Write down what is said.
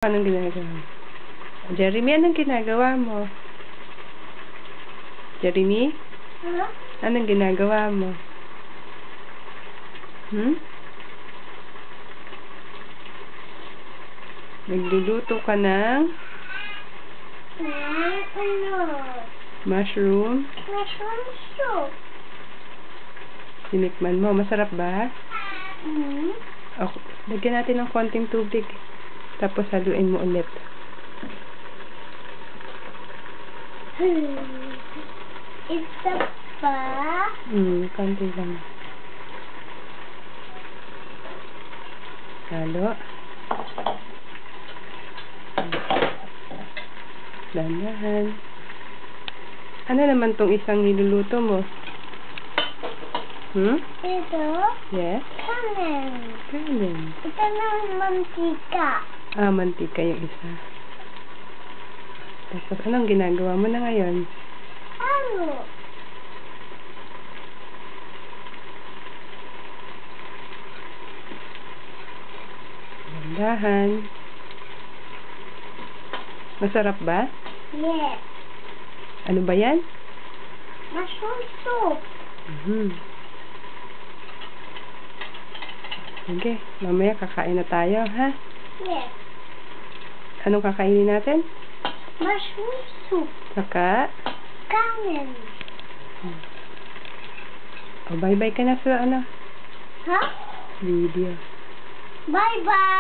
Anong ginagawa mo? Jeremy, anong ginagawa mo? Jeremy? Huh? Anong ginagawa mo? Nagluluto ka ng mushroom Mushroom soup. Tinikman mo. Masarap ba? Mm. Okay. Lagyan natin ng konting tubig. Tapos haluin mo ulit. Isa pa. Konti lang. Halo. Dahan-dahan. Ano naman tong isang niluluto mo? Ito. Yes? Kanin. Kanin. Ito ng mantika. Mantika yung isa. Tapos, anong ginagawa mo na ngayon? Halo. Dahan. Masarap ba? Yes. Ano ba yan? Mushroom soup. Sige, mamaya kakain na tayo, ha? Yes. Anong kakainin natin? Mushroom soup. Saka? Kanin. Bye-bye ka na sa Huh? video. Bye-bye.